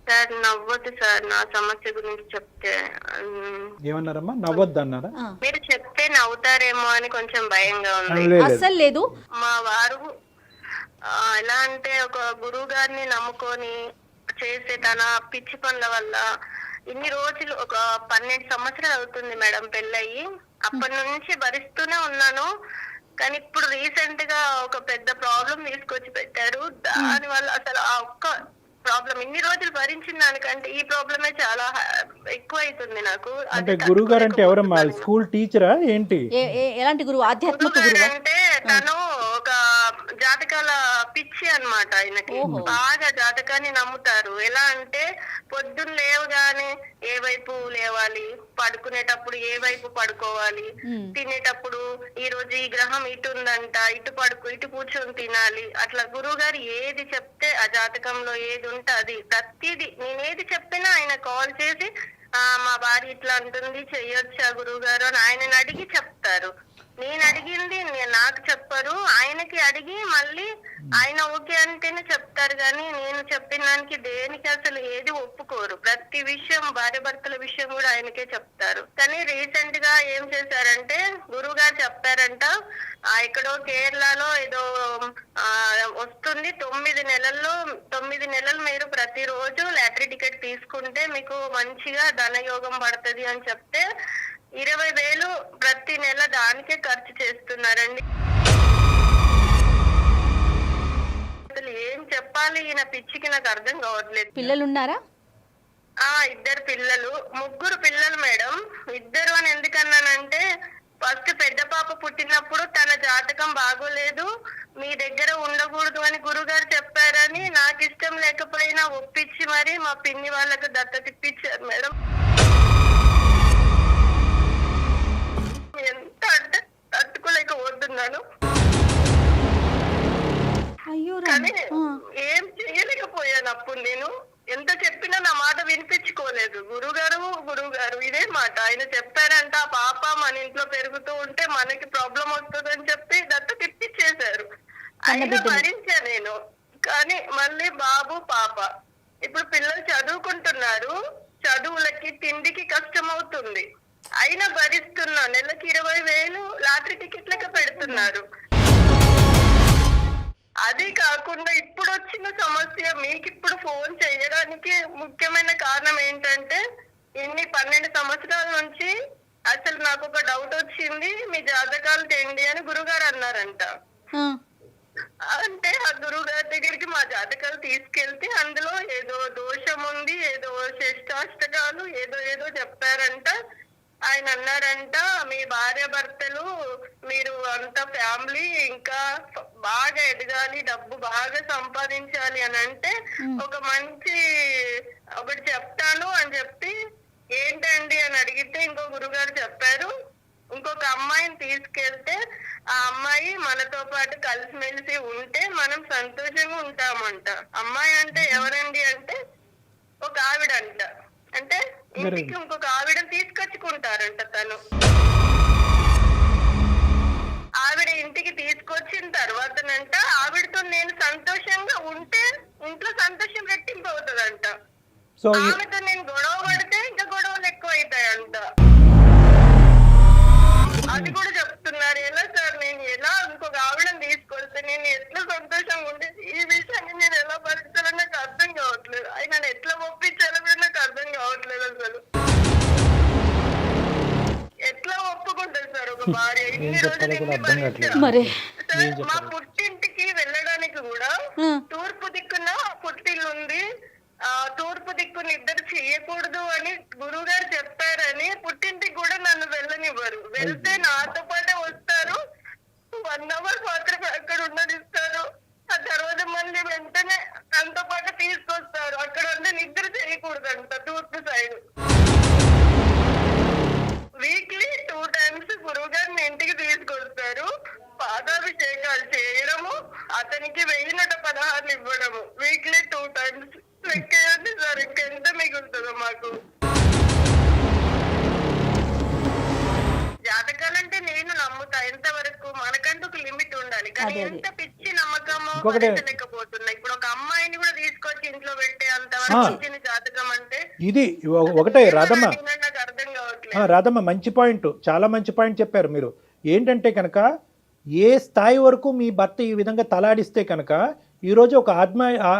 Sir నవ్వొద్దు sir నా సమస్య గురించి చెప్తే. ఏమన్నారమ్మా? నవ్వొద్దు అన్నారా? మీరు చెప్తే నవ్వుతారేమో అని కొంచెం భయంగా ఉంది. అస్సలు లేదు. మా వారు ఎలా అంటే ఒక గురువు గారిని నమ్ముకొని చేసే తన పిచ్చి పనుల వల్ల ఇన్ని రోజులు ఒక 12 సంవత్సరాలు అవుతుంది మేడం పెళ్ళయి. అప్పటి నుంచి భరిస్తూనే ఉన్నాను. కానీ ఇప్పుడు రీసెంట్ గా ఒక పెద్ద ప్రాబ్లం తీసుకొచ్చి పెట్టారు. దాని వల్ల అసలు ఆ ఒక్క ప్రాబ్లం ఇన్ని రోజులు భరించిన దానికంటే ఈ ప్రాబ్లమే చాలా ఎక్కువ అవుతుంది నాకు. అంటే గురువు గారు అంటే ఎవరమ్మా? స్కూల్ టీచరా ఏంటి? ఎలాంటి గురువు? ఆధ్యాత్మిక గురువు అంటే తను ఒక జాతకాల పిచ్చి అన్నమాట. ఆయనకి బాగా జాతకాన్ని నమ్ముతారు. ఎలా అంటే పొద్దున్న లేవగానే ఏ వైపు లేవాలి, పడుకునేటప్పుడు ఏ వైపు పడుకోవాలి, తినేటప్పుడు ఈ రోజు ఈ గ్రహం ఇటు ఉందంట, ఇటు కూర్చొని తినాలి. అట్లా గురువు గారు ఏది చెప్తే ఆ జాతకంలో ఏది ఉంటే అది ప్రతిదీ నేనేది చెప్పినా ఆయన కాల్ చేసి మా భార్య ఇట్లా అంటుంది చెయ్యొచ్చా గురువు గారు అని ఆయనని అడిగి చెప్తారు. నేను అడిగింది నాకు చెప్పరు, ఆయనకి అడిగి మళ్ళీ ఆయన ఓకే అంటేనే చెప్తారు. కానీ నేను చెప్పిన దానికి దేనికి అసలు ఏది ఒప్పుకోరు. ప్రతి విషయం భార్య భర్తల విషయం కూడా ఆయనకే చెప్తారు. కానీ రీసెంట్ గా ఏం చేశారంటే గురువు గారు చెప్పారంట ఎక్కడో కేరళలో ఏదో వస్తుంది 9 నెలలు మీరు ప్రతిరోజు లాటరీ టికెట్ తీసుకుంటే మీకు మంచిగా ధనయోగం పడుతుంది అని చెప్తే 20,000 ప్రతి నెల దానికే ఖర్చు చేస్తున్నారండి. అసలు ఏం చెప్పాలి ఈయన పిచ్చికి నాకు అర్థం కావట్లేదు. పిల్లలు ఉన్నారా? 2 పిల్లలు, 3 పిల్లలు మేడం. 2 అని ఎందుకన్నానంటే ఫస్ట్ పెద్ద పాప పుట్టినప్పుడు తన జాతకం బాగోలేదు, మీ దగ్గర ఉండకూడదు అని గురుగారు చెప్పారని నాకు ఇష్టం లేకపోయినా ఒప్పించి మరి మా పిన్ని వాళ్ళకు దత్తత ఇప్పించారు మేడం. ఎంత అంటే తట్టుకోలేకపోతున్నాను. కానీ ఏం చేయలేకపోయాను. అప్పుడు నేను ఎంత చెప్పినా నా మాట వినిపించుకోలేదు. గురువుగారు ఇదే మాట ఆయన చెప్పారంట. ఆ పాప మన ఇంట్లో పెరుగుతూ ఉంటే మనకి ప్రాబ్లం వస్తుందని చెప్పి దత్తత ఇప్పించేశారు. అయినా భరించా నేను. కానీ మళ్ళీ బాబు పాప ఇప్పుడు పిల్లలు చదువుకుంటున్నారు, చదువులకి తిండికి కష్టం అవుతుంది. అయినా భరిస్తున్నా. నెలకి 20,000 లాటరీ టికెట్లకి పెడుతున్నారు. అది కాకుండా ఇప్పుడు వచ్చిన సమస్య మీకు ఇప్పుడు ఫోన్ చేయడానికి ముఖ్యమైన కారణం ఏంటంటే 12 సంవత్సరాల నుంచి అసలు నాకు ఒక డౌట్ వచ్చింది. మీ జాతకాలు తెండి అని గురుగారు అన్నారంట. అంటే ఆ గురువు గారి దగ్గరికి మా జాతకాలు తీసుకెళ్తే అందులో ఏదో దోషం ఉంది, ఏదో షష్టాష్టకాలు ఏదో చెప్పారంట. ఆయన అన్నారంట మీ భార్య భర్తలు మీరు అంత ఫ్యామిలీ ఇంకా బాగా ఎదగాలి, డబ్బు బాగా సంపాదించాలి అని అంటే ఒకటి చెప్తాను అని చెప్పి ఏంటండి అని అడిగితే ఇంకో గురుగారు చెప్పారు ఇంకొక అమ్మాయిని తీసుకెళ్తే ఆ అమ్మాయి మనతో పాటు కలిసిమెలిసి ఉంటే మనం సంతోషంగా ఉంటామంట. అమ్మాయి అంటే ఎవరండి అంటే ఒక ఆవిడంట. అంటే ఇంటికి ఇంకొక ఆవిడని తీసుకొచ్చుకుంటారంట. తను ఆవిడ ఇంటికి తీసుకొచ్చిన తర్వాతనంట ఆవిడతో నేను సంతోషంగా ఉంటే ఇంట్లో సంతోషం రెట్టింపు అవుతుందంట. ఆమెతో నేను గొడవ పడితే ఇంకా గొడవలు ఎక్కువ అవుతాయంట. అది కూడా చెప్తున్నారు. ఎలా సార్ నేను ఎలా ఇంకొక ఆవిడని తీసుకొస్తే నేను ఎట్లా సంతోషంగా ఉంటే ఈ విషయాన్ని నేను ఎలా భరించాలో నాకు అర్థం కావట్లేదు. ఆయన ఎట్లా ఒప్పించాలో కూడా నాకు అర్థం కావట్లేదు. అసలు ఎట్లా ఒప్పుకుంటారు సార్ ఒక భార్య? ఇన్ని రోజులు ఎన్ని భరించారు సార్. మా పుట్టింటికి వెళ్ళడానికి కూడా తూర్పు దిక్కున పుట్టిల్లు ఉంది. తూర్పు దిక్కుని ఇద్దరు చెయ్యకూడదు అని గురువు గారు చెప్పారని పుట్టింటికి కూడా నన్ను వెళ్ళనివ్వరు. వెళ్తే నాతో పాటే వస్తారు, 1 hour మాత్రమే అక్కడ ఉండనిస్తారు. ఆ తర్వాత మళ్ళీ వెంటనే తనతో పాటు తీసుకొస్తారు. అక్కడ ఉంటే నిద్ర చేయకూడదంట తూర్పు సైడ్. వీక్లీ 2 times గురువు గారిని ఇంటికి తీసుకొస్తారు. పాదాభిషేకాలు చేయడము, అతనికి 1016 ఇవ్వడము. Weekly 2 times. ఎక్కేయండి సార్, ఇంకెంత మిగులుతుందో మాకు. జాతకాలంటే నేను నమ్ముతా ఎంతవరకు, మనకంటూ ఒక లిమిట్ ఉండాలి. కానీ ఎంత పిచ్చి నమ్మకము భరించలేకపోతున్నా. ఇప్పుడు ఒక అమ్మాయిని కూడా తీసుకొచ్చి ఇంట్లో పెట్టే అంతవరకు పిచ్చిన జాతకం ఇది ఒకటే రాధమ్మ, నాకు అర్థం కావట్లేదు. రాధమ్మ మంచి పాయింట్, చాలా మంచి పాయింట్ చెప్పారు మీరు. ఏంటంటే కనుక ఏ స్థాయి వరకు మీ భర్త ఈ విధంగా తలాడిస్తే కనుక ఈరోజు ఒక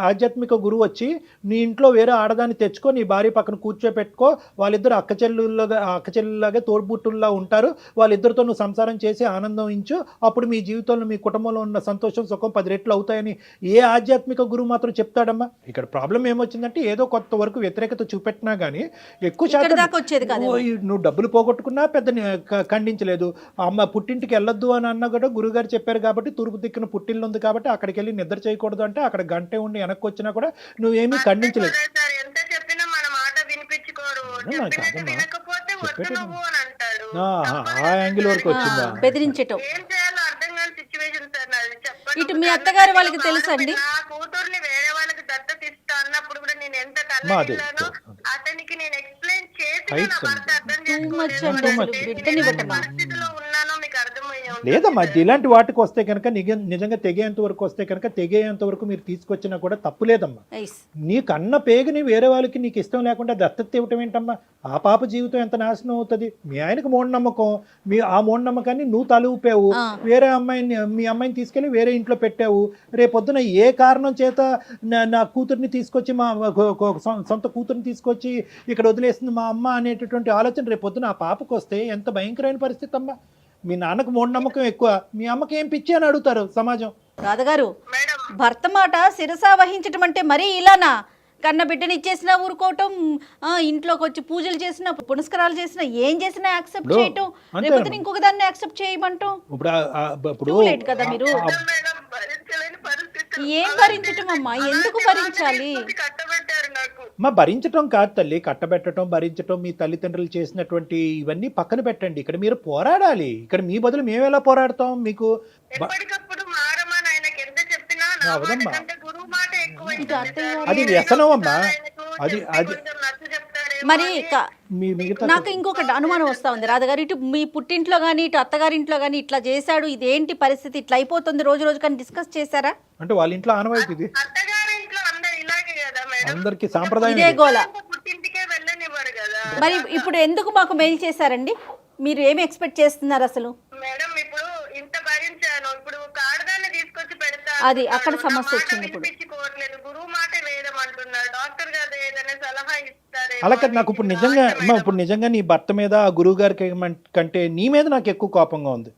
ఆధ్యాత్మిక గురువు వచ్చి నీ ఇంట్లో వేరే ఆడదాన్ని తెచ్చుకో, నీ భార్య పక్కన కూర్చోపెట్టుకో, వాళ్ళిద్దరు అక్కచెల్లులాగా తోడ్బుట్టుల్లా ఉంటారు, వాళ్ళిద్దరితో నువ్వు సంసారం చేసి ఆనందించు, అప్పుడు మీ జీవితంలో మీ కుటుంబంలో ఉన్న సంతోషం సుఖం 10 రెట్లు అవుతాయని ఏ ఆధ్యాత్మిక గురువు మాత్రం చెప్తాడమ్మా? ఇక్కడ ప్రాబ్లం ఏమొచ్చిందంటే ఏదో కొంత వరకు వ్యతిరేకత చూపెట్టినా కానీ ఎక్కువ శాతం నువ్వు డబ్బులు పోగొట్టుకున్నా పెద్ద ఖండించలేదు. అమ్మ పుట్టింటికి వెళ్ళొద్దు అని అన్నా కూడా గురుగారు చెప్పారు కాబట్టి, తూర్పు దిక్కున పుట్టిల్లు ఉంది కాబట్టి అక్కడికి వెళ్ళి నిద్ర చేయకూడదు అంటే అక్కడ గంటే ఉండి వెనక్కి వచ్చినా కూడా నువ్వేమీ ఖండించలేదు. ఎంత చెప్పినా మన మాట వినిపించుకోరు, వినకపోతే వద్దు నువ్వు అని అంటాడు. ఆ యాంగిల్ వరకు వచ్చిందా? బెదిరించటం ఏం చేయాలో అర్థం కాని సిచ్యువేషన్ సార్ నాది. చెప్పండి. ఇటు మీ అత్తగారు వాళ్ళకి తెలుసా అండి? నా కూతుర్ని వేరే వాళ్ళకి దత్తత ఇస్తా అన్నప్పుడు కూడా నేను ఎంత తల్లిలానో అతనికి నేను ఎక్స్ప్లెయిన్ చేసి నా భర్త అర్థం చేసుకోలేదు. పరిస్థితిలో ఉన్నానో మీకు అర్థమయ్యే లేదమ్మా. ఇలాంటి వాటికి వస్తే కనుక నిజంగా తెగేంత వరకు వస్తే కనుక తెగేంత వరకు మీరు తీసుకొచ్చినా కూడా తప్పు లేదమ్మా. నీకు అన్న పేగుని వేరే వాళ్ళకి నీకు ఇష్టం లేకుండా దత్తత ఇవ్వటం ఏంటమ్మా? ఆ పాప జీవితం ఎంత నాశనం అవుతుంది. మీ ఆయనకు మూఢనమ్మకం, ఆ మూఢనమ్మకాన్ని నువ్వు తలుపావు, వేరే అమ్మాయిని మీ అమ్మాయిని తీసుకెళ్ళి వేరే ఇంట్లో పెట్టావు. రేపొద్దున ఏ కారణం చేత నా కూతుర్ని తీసుకొచ్చి మా సొంత కూతుర్ని తీసుకొచ్చి ఇక్కడ వదిలేసింది మా అమ్మ అనేటటువంటి ఆలోచన రేపొద్దున ఆ పాపకు వస్తే ఎంత భయంకరమైన పరిస్థితి అమ్మా. మీ నాన్నకు మూఢనమ్మకం ఎక్కువ, మీ అమ్మకి ఏం పిచ్చి అని అడుగుతారు సమాజం. రాధగారు, భర్త మాట శిరసా వహించటం అంటే మరీ ఇలానా? కన్న బిడ్డని ఇచ్చేసినా ఊరుకోవటం, ఇంట్లోకి వచ్చి పూజలు చేసినా పునస్కారాలు చేసినా ఏం చేసినా యాక్సెప్ట్ చేయటం, లేకపోతే ఇంకొక దాన్ని యాక్సెప్ట్ చేయమంటాం. ఇప్పుడు లేట్ కదా మీరు ఏం భరించటం అమ్మా? ఎందుకు భరించాలి? మా భరించటం కాదు తల్లి, కట్టబెట్టడం భరించటం మీ తల్లిదండ్రులు చేసినటువంటి ఇవన్నీ పక్కన పెట్టండి. ఇక్కడ మీరు పోరాడాలి. ఇక్కడ మీ బదులు మేము ఎలా పోరాడతాం? మీకు అది వ్యసనం అమ్మా. అది మరి నాకు ఇంకొకటి అనుమానం వస్తా ఉంది రాధగారు. ఇటు మీ పుట్టింట్లో కానీ ఇటు అత్తగారింట్లో కానీ ఇట్లా చేశాడు, ఇదేంటి పరిస్థితి, ఇట్లా అయిపోతుంది రోజు రోజు కానీ డిస్కస్ చేశారా? అంటే వాళ్ళ ఇంట్లో ఆనవాయితీ ఇది, అందరికి సాంప్రదాయం ఇదే గోల. మరి ఇప్పుడు ఎందుకు మాకు మెయిల్ చేశారండి? మీరు ఏమి ఎక్స్పెక్ట్ చేస్తున్నారు అసలు? మేడం ఇప్పుడు ఇంత భరించాను, ఇప్పుడు కాడదాన్ని తీసుకొచ్చి పెడతా, అది అక్కడ సమస్య వచ్చింది. ఇప్పుడు గురువు మాట వేదం అంటున్నారు, డాక్టర్ గారు ఏదైనా సలహా ఇస్తారు. అలా కదా. నాకు ఇప్పుడు నిజంగా నీ భర్త మీద ఆ గురువు గారికి కంటే నీ మీద నాకు ఎక్కువ కోపంగా ఉంది.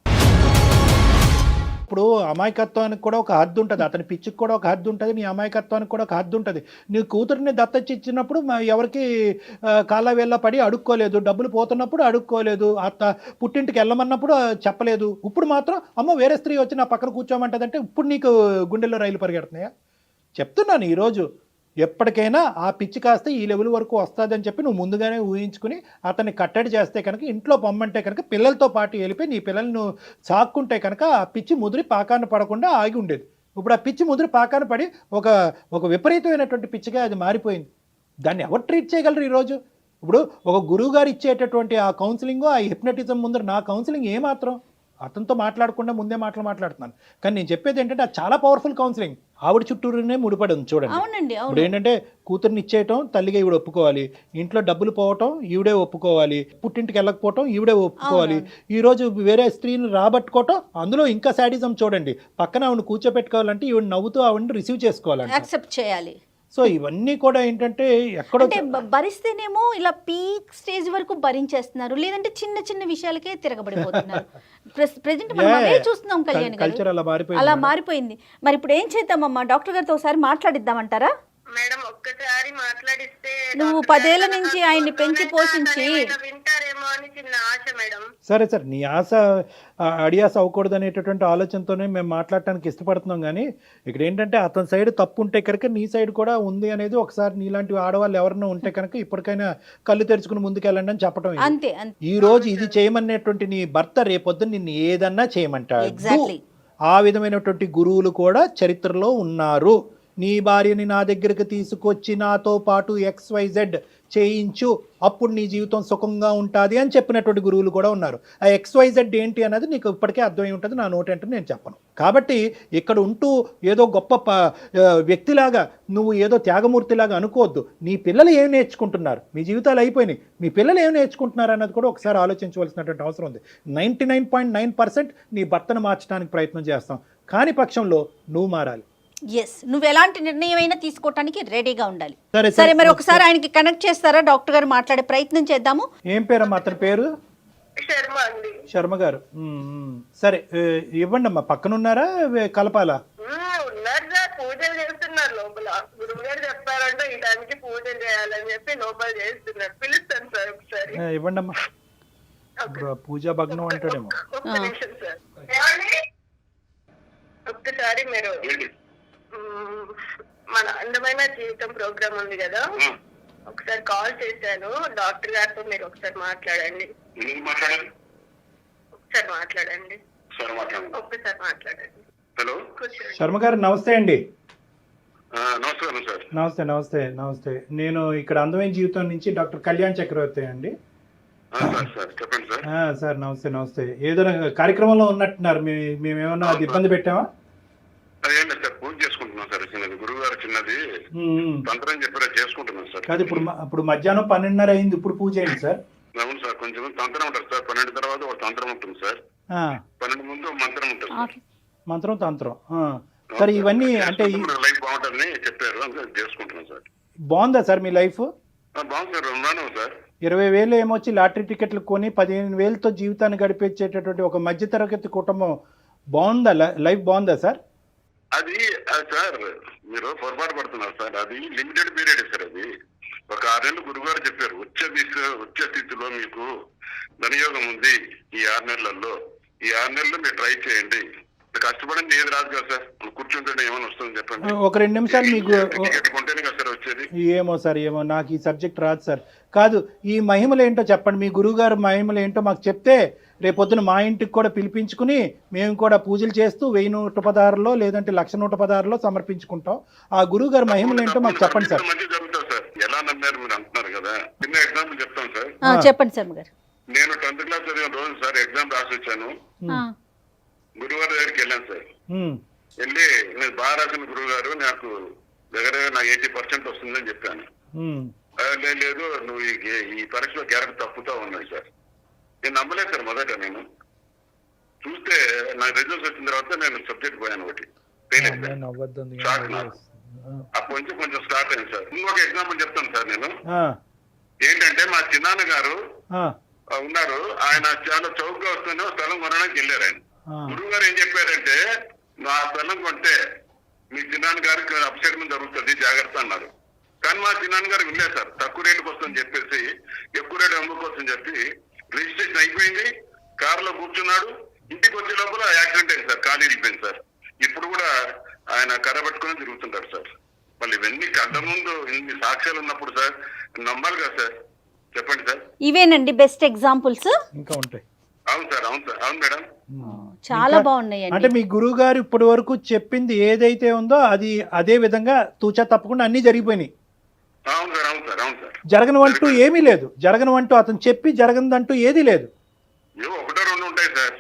ఇప్పుడు అమాయకత్వానికి కూడా ఒక హద్దు ఉంటుంది, అతని పిచ్చికి కూడా ఒక హద్దు ఉంటుంది, నీ అమాయకత్వానికి కూడా ఒక హద్దు ఉంటుంది. నీ కూతురిని దత్తచ్చి ఇచ్చినప్పుడు ఎవరికి కాళ్ళ వేళ్ళ పడి అడుక్కోలేదు, డబ్బులు పోతున్నప్పుడు అడుక్కోలేదు, పుట్టింటికి వెళ్ళమన్నప్పుడు చెప్పలేదు. ఇప్పుడు మాత్రం అమ్మ వేరే స్త్రీ వచ్చి నా పక్కన కూర్చోమంటదంటే ఇప్పుడు నీకు గుండెల్లో రైలు పరిగెడుతున్నాయా? చెప్తున్నాను, ఈరోజు ఎప్పటికైనా ఆ పిచ్చి కాస్తే ఈ లెవెల్ వరకు వస్తుందని చెప్పి నువ్వు ముందుగానే ఊహించుకుని అతన్ని కట్టడి చేస్తే కనుక, ఇంట్లో పొమ్మంటే కనుక పిల్లలతో పాటు వెళ్ళిపోయి నీ పిల్లలను సాక్కుంటే కనుక ఆ పిచ్చి ముదిరి పాకాన్ని పడకుండా ఆగి ఉండేది. ఇప్పుడు ఆ పిచ్చి ముదిరి పాకాన్ని పడి ఒక విపరీతమైనటువంటి పిచ్చిగా అది మారిపోయింది. దాన్ని ఎవరు ట్రీట్ చేయగలరు ఈరోజు? ఇప్పుడు ఒక గురువు గారు ఇచ్చేటటువంటి ఆ కౌన్సిలింగ్, ఆ హిప్నటిజం ముందర నా కౌన్సిలింగ్ ఏమాత్రం అతనితో మాట్లాడకుండా ముందే మాట్లాడుతున్నాను. కానీ నేను చెప్పేది ఏంటంటే అది చాలా పవర్ఫుల్ కౌన్సిలింగ్. ఆవిడ చుట్టూనే ముడిపడి ఉంది చూడండి. ఇప్పుడు ఏంటంటే కూతుర్ని ఇచ్చేయటం తల్లిగా ఈవిడ ఒప్పుకోవాలి, ఇంట్లో డబ్బులు పోవటం ఈవిడే ఒప్పుకోవాలి, పుట్టింటికి వెళ్ళకపోవటం ఈవిడే ఒప్పుకోవాలి, ఈ రోజు వేరే స్త్రీని రాబట్టుకోవటం, అందులో ఇంకా శాడిజం చూడండి. పక్కన ఆవిడ కూర్చోపెట్టుకోవాలంటే ఈవిడ నవ్వుతూ ఆవిడని రిసీవ్ చేసుకోవాలంటే యాక్సెప్ట్ చేయాలి. సో ఇవన్నీ కూడా ఏంటంటే ఎక్కడో భరిస్తేనేమో ఇలా పీక్ స్టేజ్ వరకు భరించేస్తున్నారు, లేదంటే చిన్న చిన్న విషయాలకే తిరగబడిపోతున్నారు. ప్రెజెంట్ మనం అవే చూస్తున్నాం కళ్యాణ్ గారు, అలా మారిపోయింది. మరి ఇప్పుడు ఏం చేద్దామమ్మా? డాక్టర్ గారితో ఒకసారి మాట్లాడిద్దామంటారా? మేడం ఒక్కసారి మాట్లాడిస్తే నువ్వు 10 ఏళ్ల నుంచి ఆయన్ని పెంచి పోషించి వింటారేమో అని చిన్న ఆశ మేడం. సరే నీ ఆశ అడియాస అవ్వకూడదు అనేటటువంటి ఆలోచనతోనే మేము మాట్లాడటానికి ఇష్టపడుతున్నాం. కానీ ఇక్కడ ఏంటంటే అతని సైడ్ తప్పు ఉంటే కనుక నీ సైడ్ కూడా ఉంది అనేది ఒకసారి నీలాంటి ఆడవాళ్ళు ఎవరైనా ఉంటే కనుక ఇప్పటికైనా కళ్ళు తెరుచుకుని ముందుకెళ్ళండి అని చెప్పడం. అంతే. ఈ రోజు ఇది చేయమనేటువంటి నీ భర్త రేపొద్దున నిన్ను ఏదన్నా చేయమంటాడు. ఆ విధమైనటువంటి గురువులు కూడా చరిత్రలో ఉన్నారు. నీ భార్యని నా దగ్గరికి తీసుకొచ్చి నాతో పాటు XYZ చేయించు, అప్పుడు నీ జీవితం సుఖంగా ఉంటుంది అని చెప్పినటువంటి గురువులు కూడా ఉన్నారు. ఆ XYZ ఏంటి అన్నది నీకు ఇప్పటికే అర్థమై ఉంటుంది, నా నోటి అంటే నేను చెప్పను. కాబట్టి ఇక్కడ ఉంటూ ఏదో గొప్ప వ్యక్తిలాగా నువ్వు ఏదో త్యాగమూర్తిలాగా అనుకోవద్దు. నీ పిల్లలు ఏం నేర్చుకుంటున్నారు, మీ జీవితాలు అయిపోయినాయి, మీ పిల్లలు ఏం నేర్చుకుంటున్నారు అన్నది కూడా ఒకసారి ఆలోచించవలసినటువంటి అవసరం ఉంది. 99.9% నీ భర్తను మార్చడానికి ప్రయత్నం చేస్తాం, కాని పక్షంలో నువ్వు మారాలి. ఎస్, నువ్వు ఎలాంటి నిర్ణయం అయినా తీసుకోవటానికి రెడీగా ఉండాలి. సరే సరే, మరి ఒకసారి ఆయనకి కనెక్ట్ చేస్తారా? డాక్టర్ గారు మాట్లాడే ప్రయత్నం చేద్దాము. ఏం పేరమ్మా అతని పేరు? శర్మ అండి. శర్మ గారు. సరే ఇవ్వండి అమ్మా. పక్కన ఉన్నారా, కలపాలా? ఉన్నారు సార్, పూజలు చేస్తున్నారు లోపల. గురువు గారు చెప్పారంటే ఈ టైంకి పూజలు చేయాలని చెప్పి లోపల చేస్తున్నారు. పిలుస్తాను సార్ ఒకసారి. ఇవ్వండి అమ్మా. పూజా భగ్నం అంటాడేమో. ఒక్క నిమిషం సార్. ఒక్కసారి మీరు మన అందమైన జీవితం ప్రోగ్రామ్ ఉంది కదా, ఒకసారి కాల్ చేశాను. డాక్టర్ గారితో మీరు ఒకసారి మాట్లాడండి. ఒకసారి మాట్లాడండి. ఒక్కసారి మాట్లాడండి. హలో శర్మ గారు నమస్తే అండి. నమస్కారం సార్. నమస్తే నమస్తే నమస్తే. నేను ఇక్కడ అందమైన జీవితం నుంచి డాక్టర్ కళ్యాణ్ చక్రవర్తి అండి. చెప్పండి సార్. సార్ నమస్తే నమస్తే. ఏదైనా కార్యక్రమంలో ఉన్నట్టున్నారు, మేమేమన్నా అది ఇబ్బంది పెట్టామా? అదేం లేదు సార్, పూజ చేసుకుంటున్నాం సార్. చిన్నది గురువు గారు చిన్నది తంత్రం చెప్పారా, చేసుకుంటున్నాం సార్. కాదు, ఇప్పుడు మధ్యాహ్నం 12:30 అయింది, ఇప్పుడు పూజ అయింది సార్. అవును సార్, కొంచెం తంత్రం ఉంటుంది సార్. 12 తర్వాత ఒక తంత్రం ఉంటుంది సార్. 12 ముందు ఒక మంత్రం ఉంటుంది సార్. మంత్రం తంత్రం. సరే, ఇవన్నీ అంటే లైఫ్ బాగుంటుందని చెప్పారు, అందుకే చేసుకుంటున్నాం సార్. బాగుందా సార్ మీ లైఫ్? బాగుంది సార్, ఉన్నాను సార్. 20,000 ఏమొచ్చి లాటరీ టికెట్లు కొని 15,000తో జీవితాన్ని గడిపేసేటటువంటి ఒక మధ్యతరగతి కుటుంబం బాగుందా? లైఫ్ బాగుందా సార్? అది సార్ మీరు పొరపాటు పడుతున్నారు సార్. అది లిమిటెడ్ పీరియడ్ సార్. అది ఒక 6 నెలలు గురుగారు చెప్పారు. ఉచ్చ స్థితిలో మీకు ధనయోగం ఉంది ఈ 6 నెలల్లో. ఈ 6 నెలలు మీరు ట్రై చేయండి. కష్టపడింది ఏది రాదు కదా సార్. కూర్చుంటే ఏమైనా వస్తుంది చెప్పండి. ఒక 2 నిమిషాలు మీకు కొంటేనే కదా సార్ వచ్చేది. ఏమో సార్, ఏమో నాకు ఈ సబ్జెక్ట్ రాదు సార్. కాదు, ఈ మహిమలు ఏంటో చెప్పండి. మీ గురువు గారు మహిమలు ఏంటో మాకు చెప్తే రేపొద్దున మా ఇంటికి కూడా పిలిపించుకుని మేము కూడా పూజలు చేస్తూ 1000 లేదంటే 1,116 సమర్పించుకుంటాం. ఆ గురువు గారి మహిమలు ఏంటో మాకు చెప్పండి సార్. మంచి జరుగుతుంది సార్. ఎలా నమ్మారు మీరు అంటున్నారు కదా. చిన్న ఎగ్జాంపుల్ చెప్తాను సార్. చెప్పండి శర్మ గారు. నేను 10th క్లాస్ చదివిన రోజు సార్ ఎగ్జామ్ రాసి వచ్చాను. గురువారి దగ్గరికి వెళ్ళాను సార్. వెళ్ళి నేను బాగా రాసిన గురువు గారు, నాకు దగ్గర 80% వస్తుందని చెప్పాను. లేదు, నువ్వు ఈ పరీక్షలో క్యారెక్టర్ తప్పుతా ఉన్నాయి సార్. నేను నమ్మలేదు సార్. మొదట నేను చూస్తే నాకు రిజల్ట్స్ వచ్చిన తర్వాత నేను సబ్జెక్ట్ పోయాను, ఒకటి ఫెయిల్ అయిపోయాను. షాక్ నాకు. అప్పటి నుంచి కొంచెం స్టార్ట్ అయింది సార్. ఇంకొక ఎగ్జాంపుల్ చెప్తాను సార్. నేను ఏంటంటే మా చిన్నాన్న గారు ఉన్నారు, ఆయన చాలా చౌకగా వస్తూనే స్థలం కొనడానికి వెళ్ళారు. ఆయన గురువు గారు ఏం చెప్పారంటే, నా స్థలం కొంటే మీ చిన్నాన్న గారికి అపశకనం జరుగుతుంది, జాగ్రత్త అన్నారు. కానీ మా చిన్నాన్న గారు వినలేదు సార్. తక్కువ రేటుకి వస్తుందని చెప్పేసి ఎక్కువ రేటు అమ్ముకోవచ్చని చెప్పి రిజిస్ట్రేషన్ అయిపోయింది. కారులో కూర్చున్నాడు. ఇంటికి వచ్చే లోపల యాక్సిడెంట్ అయింది సార్. కాలు ఇరిగిపోయింది సార్. ఇప్పుడు కూడా ఆయన కర్ర పట్టుకుని తిరుగుతుంటారు సార్. మళ్ళీ ఇవన్నీ కళ్ళ ముందు ఇన్ని సాక్ష్యాలు ఉన్నప్పుడు సార్ నమ్మాలి కదా సార్. చెప్పండి సార్. ఇవేనండి బెస్ట్ ఎగ్జాంపుల్స్. ఇంకా ఉంటాయి. అవును సార్, అవును సార్, అవును మేడం. చాలా బాగున్నాయి. అంటే మీ గురువు గారు ఇప్పటి వరకు చెప్పింది ఏదైతే ఉందో అది అదే విధంగా తూచా తప్పకుండా అన్ని జరిగిపోయినాయి. అవును సార్, అవును సార్, అవును సార్. జరగనివంటూ ఏమీ లేదు. జరగనివంటూ అతను చెప్పి జరగనిదంటూ ఏదీ లేదు. ఒకటో రెండు ఉంటాయి సార్.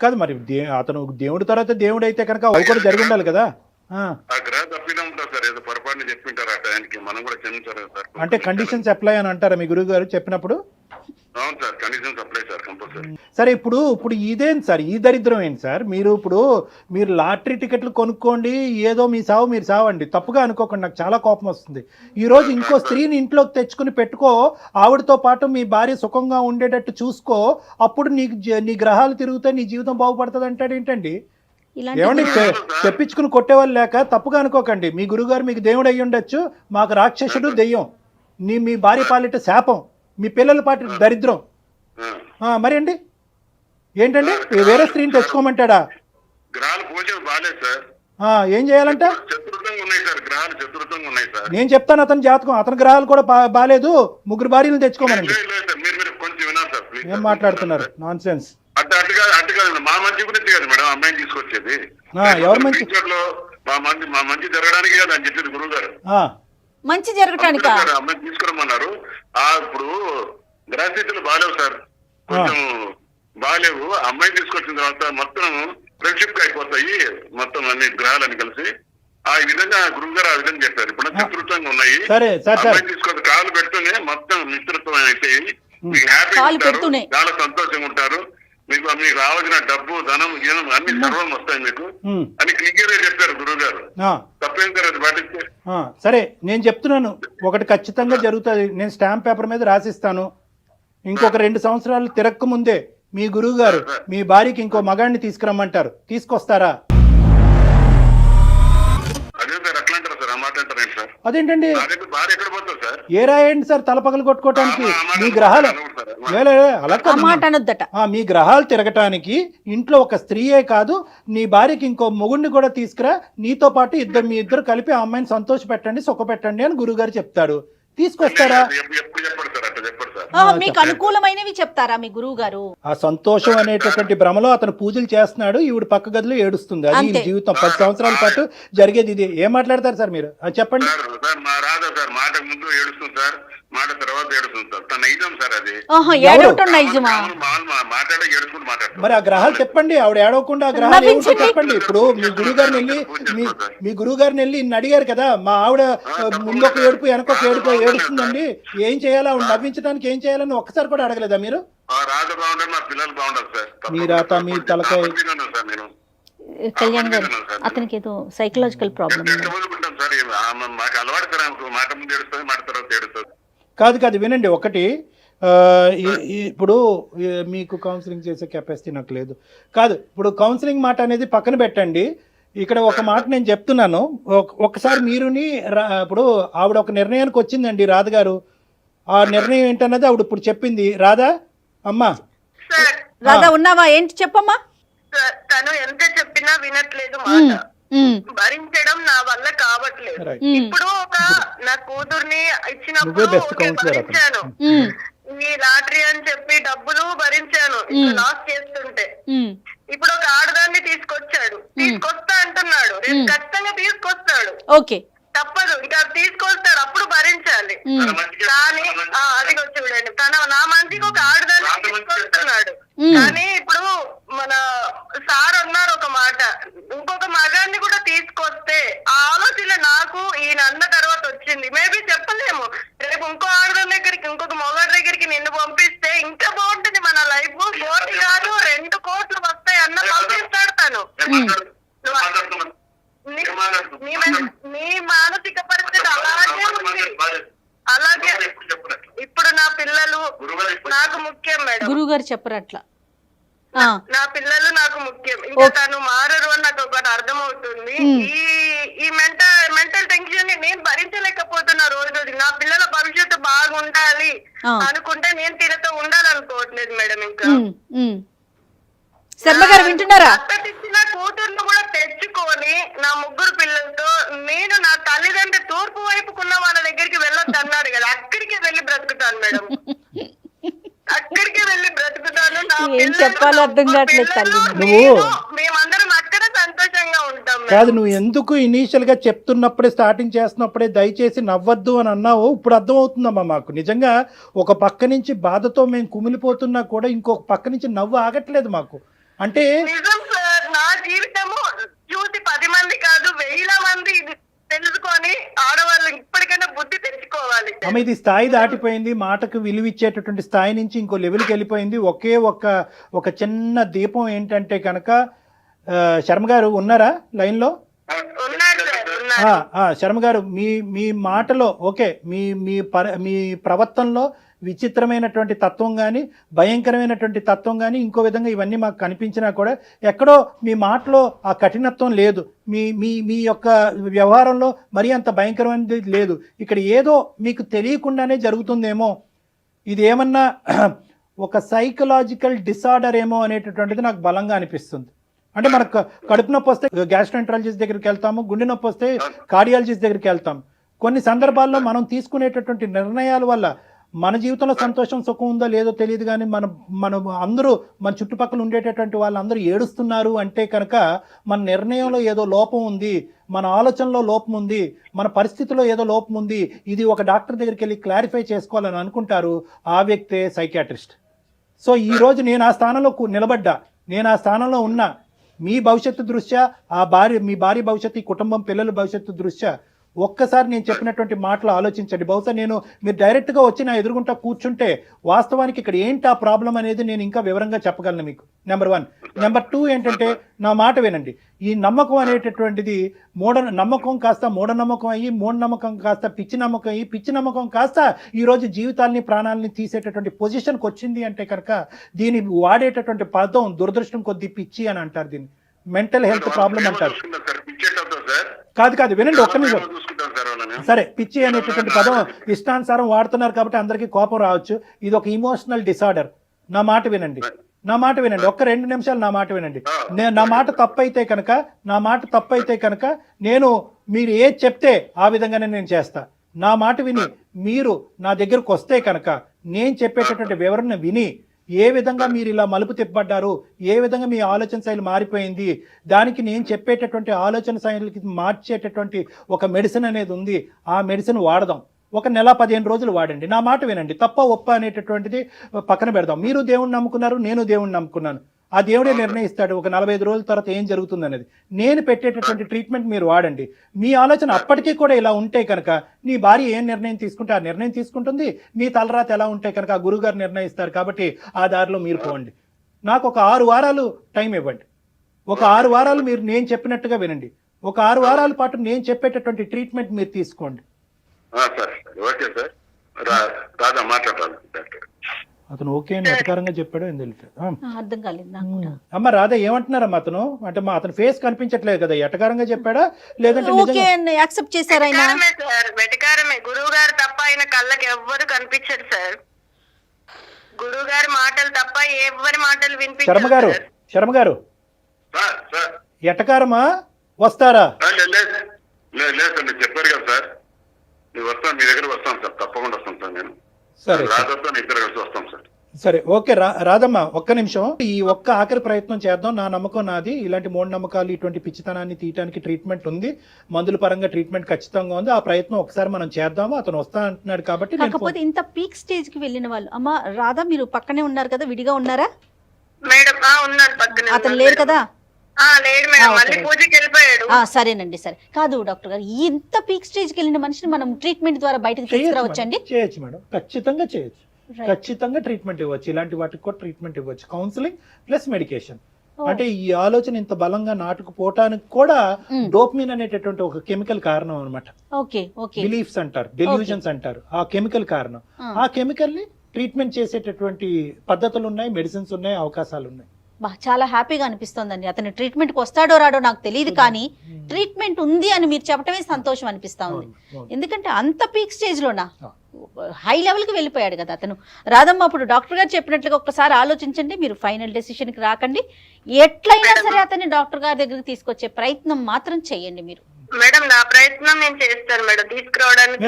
కాదు, మరి అతను దేవుడి తర్వాత దేవుడు అయితే కనుక అవి కూడా జరిగి ఉండాలి కదా. గ్రహ తప్పిదా ఉంటుంది సార్. ఏదో పొరపాటుని చెప్పింటారు ఆ టైంకి, మనం కూడా క్షమించాలి సార్. అంటే కండిషన్స్ అప్లై అని అంటారా మీ గురువు గారు చెప్పినప్పుడు? అవును sir, conditions apply sir, compulsory. సరే, ఇప్పుడు ఇదేంటి సార్, ఈ దరిద్రం ఏంటి సార్? మీరు లాటరీ టికెట్లు కొనుక్కోండి, ఏదో మీ సావు మీరు సావండి, తప్పుగా అనుకోకండి. నాకు చాలా కోపం వస్తుంది. ఈ రోజు ఇంకో స్త్రీని ఇంట్లోకి తెచ్చుకుని పెట్టుకో, ఆవిడతో పాటు మీ భార్య సుఖంగా ఉండేటట్టు చూసుకో, అప్పుడు నీ గ్రహాలు తిరుగుతే నీ జీవితం బాగుపడుతుంది అంటాడు ఏంటండి? ఏమండి, తెప్పించుకుని కొట్టేవాళ్ళు లేక తప్పుగా అనుకోకండి. మీ గురుగారు మీకు దేవుడు అయ్యి ఉండొచ్చు, మాకు రాక్షసుడు దెయ్యం, మీ భార్య పాలిట శాపం, మీ పిల్లల పాటి దరిద్రం. మరి అండి ఏంటండి, వేరే స్త్రీని తెచ్చుకోమంటాడా? గ్రహాలు పూజలు బాగాలేదు సార్. ఏం చేయాలంట? చతుర్థంగా ఉన్నాయి సార్, గ్రహాలు చతుర్థంగా ఉన్నాయి సార్. నేను చెప్తాను అతని జాతకం, అతని గ్రహాలు కూడా బాగాలేదు, 3 భార్యలను తెచ్చుకోమనండి. మీరు కొంచెం వినాలి సార్, ప్లీజ్. ఏం మాట్లాడుతున్నారు? Non sense. అట్టుగా మా మంచి గురించి కదా మేడం అమ్మాయిని తీసుకొచ్చేది. ఎవరు మంచి? మా మంచి జరగడానికి కదా అని చెప్పేది గురువు గారు. మంచి జరగటానికా? అమ్మాయి తీసుకురమ్మన్నారు. ఇప్పుడు గ్రహస్థితులు బాగాలేవు సార్, కొంచెం బాగాలేవు. అమ్మాయి తీసుకొచ్చిన తర్వాత మొత్తం ఫ్రెండ్షిప్ అయిపోతాయి మొత్తం అన్ని గ్రహాలని కలిసి. ఆ విధంగా గురువు గారు ఆ విధంగా చెప్పారు. ఇప్పుడు మిత్రత్వంగా ఉన్నాయి. అమ్మాయి తీసుకొని కాలు పెడుతూనే మొత్తం మిత్రత్వం అయిపోయి మీకు హ్యాపీగా ఉంటారు, చాలా సంతోషంగా ఉంటారు. మీకు రావాల్సిన డబ్బు, ధనం, జీవనం అన్ని సర్వం వస్తాయి మీకు అని క్లియర్ గా చెప్పారు గురువు గారు. తప్పేం సార్ అది పాటిస్తే? సరే, నేను చెప్తున్నాను ఒకటి ఖచ్చితంగా జరుగుతుంది. నేను స్టాంప్ పేపర్ మీద రాసిస్తాను. ఇంకొక 2 సంవత్సరాలు తిరక్క ముందే మీ గురువు గారు మీ భార్యకి ఇంకో మగాడిని తీసుకురమ్మంటారు. తీసుకొస్తారా? అదేంటండి ఏ రాయండి సార్ తల పగలు కొట్టుకోవటానికి? మీ గ్రహాలు అలా మీ గ్రహాలు తిరగటానికి ఇంట్లో ఒక స్త్రీయే కాదు, నీ భార్యకి ఇంకో మొగుడిని కూడా తీసుకురా, నీతో పాటు మీ ఇద్దరు కలిపి ఆ అమ్మాయిని సంతోష పెట్టండి, సుఖ పెట్టండి అని గురువు గారు చెప్తాడు. తీసుకొస్తారా? మీకు అనుకూలమైనవి చెప్తారా మీ గురువు గారు? ఆ సంతోషం అనేటటువంటి భ్రమలో అతను పూజలు చేస్తున్నాడు, ఈవిడ పక్క గదిలో ఏడుస్తుంది. అది జీవితం 10 సంవత్సరాల పాటు జరిగేది ఇది. ఏం మాట్లాడతారు సార్ మీరు? చెప్పండి. మాట తర్వాత ఏడుస్తుంది సార్. తన నైజం సార్ అది. మరి ఆ గ్రహాలు చెప్పండి, ఆవిడ ఏడవకుండా ఆ గ్రహాలు ఏమిటో చెప్పండి. ఇప్పుడు మీ గురువు గారిని వెళ్ళి ఇన్ని అడిగారు కదా, మా ఆవిడ ముందొక ఏడుపు వెనకొక ఏడుపు ఏడుస్తుందండి, ఏం చేయాలా, ఆవిడ నవ్వించడానికి ఏం చేయాలని ఒక్కసారి కూడా అడగలేదా మీరు? మీ రాత మీ తలకాయ. కళ్యాణ్ గారు, అతనికి ఏదో సైకలాజికల్ ప్రాబ్లం. కాదు వినండి, ఒకటి ఇప్పుడు మీకు కౌన్సిలింగ్ చేసే కెపాసిటీ నాకు లేదు. కాదు, ఇప్పుడు కౌన్సిలింగ్ మాట అనేది పక్కన పెట్టండి. ఇక్కడ ఒక మాట నేను చెప్తున్నాను. ఒకసారి మీరుని ఇప్పుడు ఆవిడ ఒక నిర్ణయానికి వచ్చిందండి రాధ గారు. ఆ నిర్ణయం ఏంటన్నది ఆవిడ ఇప్పుడు చెప్పింది. రాధా అమ్మా, రాధా ఉన్నావా? ఏంటి చెప్పమ్మా. తను ఎంత చెప్పినా వినట్లేదు మాట. భరించడం నా వల్ల కావట్లేదు. ఇప్పుడు నా కూతుర్ని ఇచ్చినప్పుడు భరించాను, ఈ లాటరీ అని చెప్పి డబ్బులు భరించాను లాస్ చేస్తుంటే. ఇప్పుడు ఒక ఆడదాన్ని తీసుకొచ్చాడు, తీసుకొస్తా అంటున్నాడు, రేపు ఖచ్చితంగా తీసుకొస్తాడు, తప్పదు, ఇంకా తీసుకొస్తాడు, అప్పుడు భరించాలి. కానీ అది చూడండి, నా మంచికి ఒక ఆడదాన్ని తీసుకొస్తున్నాడు. కానీ ఇప్పుడు మన సార్ అన్నారు ఒక మాట, ఇంకొక మగాన్ని కూడా తీసుకొస్తే ఆ ఆలోచన నాకు ఈయన అన్న తర్వాత వచ్చింది. మేబీ చెప్పలేము, రేపు ఇంకో ఆడదాని దగ్గరికి, ఇంకొక మొగాడి దగ్గరికి నిన్ను పంపిస్తే ఇంకా బాగుంటుంది మన లైఫ్. 1 కోటి కాదు 2 కోట్లు వస్తాయి అన్న పంపిస్తాడు తను. నీ మానసిక పరిస్థితి అలాగే ఉంది. అలాగే ఇప్పుడు నా పిల్లలు నాకు ముఖ్యం మేడం. గురువు గారు చెప్పరు అట్లా. నా పిల్లలు నాకు ముఖ్యం. ఇంకా తను మారరు అని నాకు ఒకటి అర్థమవుతుంది. ఈ మెంటల్ టెన్షన్ ని నేను భరించలేకపోతున్నా రోజు రోజు. నా పిల్లల భవిష్యత్తు బాగుండాలి అనుకుంటే నేను తినతో ఉండాలనుకోవట్లేదు మేడం. ఇంకా శర్మ గారు వింటున్నారా? నా కూతుర్ను కూడా తెచ్చుకొని నా 3 పిల్లలతో నేను నా తల్లిదండ్రి తూర్పు వైపుకున్న వాళ్ళ దగ్గరికి వెళ్ళొద్దు అన్నాడు కదా, అక్కడికి వెళ్ళి బ్రతుకుతాను మేడం. అక్కడికి వెళ్ళి బ్రతుకుతాను. ఏం చెప్పాలో అర్థం కావట్లేదు తల్లి. మేమందరం అక్కడ సంతోషంగా ఉంటాం. కాదు, నువ్వు ఎందుకు ఇనీషియల్ గా చెప్తున్నప్పుడే, స్టార్టింగ్ చేస్తున్నప్పుడే దయచేసి నవ్వద్దు అని అన్నావు. ఇప్పుడు అర్థం అవుతుందమ్మా మాకు. నిజంగా ఒక పక్క నుంచి బాధతో మేము కుమిలిపోతున్నా కూడా ఇంకొక పక్క నుంచి నవ్వు ఆగట్లేదు మాకు. అంటే నిజం సార్, నా జీవితము చూసి 10 మంది కాదు 1000 మంది తెలుసుకొని ఆడవాళ్ళు ఇప్పటికైనా బుద్ధి తెచ్చుకోవాలి. ఆమె ఇది స్థాయి దాటిపోయింది, మాటకు విలువిచ్చేటటువంటి స్థాయి నుంచి ఇంకో లెవెల్కి వెళ్ళిపోయింది. ఒకే ఒక చిన్న దీపం ఏంటంటే కనుక, శర్మ గారు ఉన్నారా లైన్లో? శర్మ గారు, మీ మాటలో ఓకే, మీ ప్రవర్తనలో విచిత్రమైనటువంటి తత్వం కానీ, భయంకరమైనటువంటి తత్వం కానీ, ఇంకో విధంగా ఇవన్నీ మాకు కనిపించినా కూడా ఎక్కడో మీ మాటలో ఆ కఠినత్వం లేదు, మీ యొక్క వ్యవహారంలో మరీ అంత భయంకరమైనది లేదు. ఇక్కడ ఏదో మీకు తెలియకుండానే జరుగుతుందేమో, ఇది ఏమన్నా ఒక సైకలాజికల్ డిసార్డర్ ఏమో అనేటటువంటిది నాకు బలంగా అనిపిస్తుంది. అంటే మనకు కడుపు నొప్పి వస్తే గ్యాస్ట్రోఎంట్రాలజిస్ట్ దగ్గరికి వెళ్తాము, గుండె నొప్పి వస్తే కార్డియాలజిస్ట్ దగ్గరికి వెళ్తాం. కొన్ని సందర్భాల్లో మనం తీసుకునేటటువంటి నిర్ణయాల వల్ల మన జీవితంలో సంతోషం సుఖం ఉందో లేదో తెలియదు, కానీ మనం అందరూ మన చుట్టుపక్కల ఉండేటటువంటి వాళ్ళందరూ ఏడుస్తున్నారు అంటే కనుక మన నిర్ణయంలో ఏదో లోపం ఉంది, మన ఆలోచనలో లోపం ఉంది, మన పరిస్థితిలో ఏదో లోపం ఉంది, ఇది ఒక డాక్టర్ దగ్గరికి వెళ్ళి క్లారిఫై చేసుకోవాలని అనుకుంటారు, ఆ వ్యక్తే సైకియాట్రిస్ట్. సో ఈ రోజు నేను ఆ స్థానంలో నిలబడ్డా, నేను ఆ స్థానంలో ఉన్నా. మీ భవిష్యత్తు దృష్ట్యా, మీ భార్య భవిష్యత్తు, ఈ కుటుంబం పిల్లల భవిష్యత్తు దృష్ట్యా ఒక్కసారి నేను చెప్పినటువంటి మాటలు ఆలోచించండి. బహుశా మీరు డైరెక్ట్గా వచ్చి నా ఎదురుగుంటా కూర్చుంటే వాస్తవానికి ఇక్కడ ఏంటి ఆ ప్రాబ్లం అనేది నేను ఇంకా వివరంగా చెప్పగలను మీకు. నెంబర్ 1. నెంబర్ 2 ఏంటంటే, నా మాట వినండి. ఈ నమ్మకం అనేటటువంటిది నమ్మకం కాస్త మూఢనమ్మకం అయ్యి, మూఢనమ్మకం కాస్త పిచ్చి నమ్మకం అయ్యి, పిచ్చి నమ్మకం కాస్త ఈరోజు జీవితాల్ని ప్రాణాలని తీసేటటువంటి పొజిషన్కి వచ్చింది అంటే కనుక దీన్ని వాడేటటువంటి పదం దురదృష్టం కొద్దీ పిచ్చి అని అంటారు. దీన్ని మెంటల్ హెల్త్ ప్రాబ్లం అంటారు. కాదు వినండి, ఒక్క నిమిషం. సరే, పిచ్చి అనేటటువంటి పదం ఇష్టానుసారం వాడుతున్నారు కాబట్టి అందరికీ కోపం రావచ్చు. ఇది ఒక ఇమోషనల్ డిసార్డర్. నా మాట వినండి. ఒక్క 2 నిమిషాలు నా మాట వినండి. నా మాట తప్పైతే కనుక నేను మీరు ఏది చెప్తే ఆ విధంగానే నేను చేస్తా. నా మాట విని మీరు నా దగ్గరకు వస్తే కనుక నేను చెప్పేటటువంటి వివరణ విని ఏ విధంగా మీరు ఇలా మలుపు తిప్పబడ్డారు, ఏ విధంగా మీ ఆలోచన శైలి మారిపోయింది, దానికి నేను చెప్పేటటువంటి ఆలోచన శైలికి మార్చేటటువంటి ఒక మెడిసిన్ అనేది ఉంది. ఆ మెడిసిన్ వాడదాం. ఒక నెల 15 రోజులు వాడండి. నా మాట వినండి. తప్ప ఒప్ప అనేటటువంటిది పక్కన పెడదాం. మీరు దేవుణ్ణి నమ్ముకున్నారు, నేను దేవుణ్ణి నమ్ముకున్నాను. ఆ దేవుడే నిర్ణయిస్తాడు ఒక 45 రోజుల తర్వాత ఏం జరుగుతుంది అనేది. నేను పెట్టేటటువంటి ట్రీట్మెంట్ మీరు వాడండి. మీ ఆలోచన అప్పటికీ కూడా ఇలా ఉంటే కనుక నీ భార్య ఏం నిర్ణయం తీసుకుంటే ఆ నిర్ణయం తీసుకుంటుంది. మీ తలరాత ఎలా ఉంటే కనుక ఆ గురువుగారు నిర్ణయిస్తారు. కాబట్టి ఆ దారిలో మీరు పోండి. నాకు ఒక 6 వారాలు టైం ఇవ్వండి. ఒక 6 వారాలు మీరు నేను చెప్పినట్టుగా వినండి. ఒక 6 వారాల పాటు నేను చెప్పేటటువంటి ట్రీట్మెంట్ మీరు తీసుకోండి. అతను ఓకే అని అధికారంగా చెప్పాడు. అర్థం కాలేదు నాకు. అమ్మ రాధా, ఏమంటున్నారమ్మా అతను? అంటే అతను ఫేస్ కనిపించట్లేదు కదా, ఎటకారంగా చెప్పాడా లేదంటే యాక్సెప్ట్ చేశారా? వెటకారమే. గురువు గారు తప్ప ఆయన కళ్ళకి ఎవ్వరు కనిపించరు సార్. గురువు గారి మాటలు తప్ప ఎవరి మాటలు వినిపించారు. శర్మ గారు ఎటకారమా వస్తారా? లేదు చెప్పారు కదా సార్, నేను వస్తాను, మీ దగ్గర వస్తాను సార్, తప్పకుండా వస్తాను సార్. నేను సరే ఓకే రాదమ్మా, ఒక్క నిమిషం. ఈ ఒక్క ఆఖరి ప్రయత్నం చేద్దాం. నా నమ్మకం నాది. ఇలాంటి మూఢనమ్మకాలు, ఇటువంటి పిచ్చితనాన్ని తీయడానికి ట్రీట్మెంట్ ఉంది, మందుల పరంగా ట్రీట్మెంట్ ఖచ్చితంగా ఉంది. ఆ ప్రయత్నం ఒకసారి మనం చేద్దాము. అతను వస్తా అంటున్నాడు కాబట్టి. కాకపోతే ఇంత పీక్ స్టేజ్ కి వెళ్ళిన వాళ్ళు, అమ్మ రాధా మీరు పక్కనే ఉన్నారు కదా, విడిగా ఉన్నారా? మేడం ఉన్నారు పక్కనే. అతను లేరు కదా? సరేనండి. సరే కాదు డాక్టర్ గారు, ఇంత పీక్ స్టేజ్ కి వెళ్ళిన మనిషిని మనం ట్రీట్మెంట్ ద్వారా బయటకు తీసుకురావచ్చండి? చేయొచ్చు మేడం, ఖచ్చితంగా చేయొచ్చు. ఖచ్చితంగా ట్రీట్మెంట్ ఇవ్వచ్చు. ఇలాంటి వాటికి కూడా ట్రీట్మెంట్ ఇవ్వచ్చు. Counselling plus medication. అంటే ఈ ఆలోచన ఇంత బలంగా నాటుకుపోవటానికి కూడా డోపమిన్ అనేటటువంటి ఒక కెమికల్ కారణం అనమాట. బిలీఫ్స్ అంటారు, డెల్యూజన్స్ అంటారు. ఆ కెమికల్ కారణం. ఆ కెమికల్ ని ట్రీట్మెంట్ చేసేటటువంటి పద్ధతులు ఉన్నాయి, మెడిసిన్స్ ఉన్నాయి, అవకాశాలు ఉన్నాయి. చాలా హ్యాపీగా అనిపిస్తోందండి. అతను ట్రీట్మెంట్ కి వస్తాడో రాడో నాకు తెలియదు, కానీ ట్రీట్మెంట్ ఉంది అని మీరు చెప్పడమే సంతోషం అనిపిస్తా ఉంది. ఎందుకంటే అంత పీక్ స్టేజ్ లోనా హై లెవెల్ కి వెళ్ళిపోయాడు కదా అతను. రాదమ్మ, అప్పుడు డాక్టర్ గారు చెప్పినట్లుగా ఒక్కసారి ఆలోచించండి. మీరు ఫైనల్ డెసిషన్ కి రాకండి. ఎట్లయినా సరే అతన్ని డాక్టర్ గారి దగ్గరికి తీసుకొచ్చే ప్రయత్నం మాత్రం చేయండి మీరు. మేడం నా ప్రయత్నం నేను చేస్తాను మేడం, తీసుకురావడానికి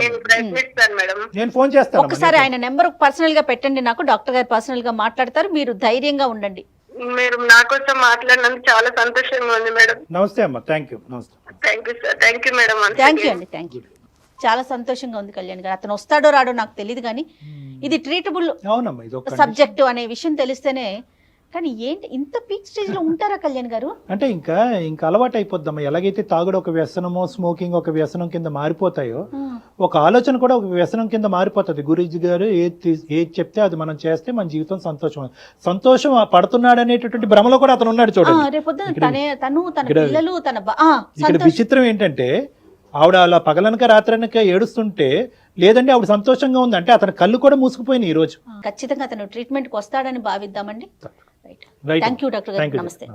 నేను ప్రయత్నిస్తాను మేడం. నేను ఫోన్ చేస్తాను. ఒకసారి ఆయన నెంబర్ పర్సనల్ గా పెట్టండి నాకు, డాక్టర్ గారు పర్సనల్ గా మాట్లాడతారు. మీరు ధైర్యంగా ఉండండి. మీరు నా కోసం మాట్లాడినందుకు చాలా సంతోషంగా ఉంది మేడం. నమస్తే అమ్మా. Thank you. నమస్తే. Thank you sir. Thank you madam. Thank you అండి. Thank you. చాలా సంతోషంగా ఉంది కళ్యాణ్ గారు. అతను వస్తాడో రాడో నాకు తెలియదు, కానీ ఇది ట్రీటబుల్ సబ్జెక్టు అనే విషయం తెలిస్తేనే. కానీ ఏంటి ఇంత పీక్ స్టేజ్ లో ఉంటారా కళ్యాణ్ గారు? అంటే ఇంకా అలవాటు అయిపోద్దమ్మా. ఎలాగైతే తాగుడు ఒక వ్యసనమో, స్మోకింగ్ ఒక వ్యసనం కింద మారిపోతాయో, ఒక ఆలోచన కూడా ఒక వ్యసనం కింద మారిపోతుంది. గురూజీ గారు ఏది చెప్తే అది మనం చేస్తే మన జీవితం సంతోషం పడుతున్నాడు అనేటటువంటి భ్రమలో కూడా అతను ఉన్నాడు. చూడండి, ఇక్కడ విచిత్రం ఏంటంటే ఆవిడ అలా పగలనక రాత్రనక ఏడుస్తుంటే, లేదండి ఆవిడ సంతోషంగా ఉంది అంటే అతని కళ్ళు కూడా మూసుకుపోయినాయి ఈ రోజు. ఖచ్చితంగా అతను ట్రీట్మెంట్ కి వస్తాడని భావిద్దామండి. రైట్. థ్యాంక్ యూ డాక్టర్ గారు. నమస్తే.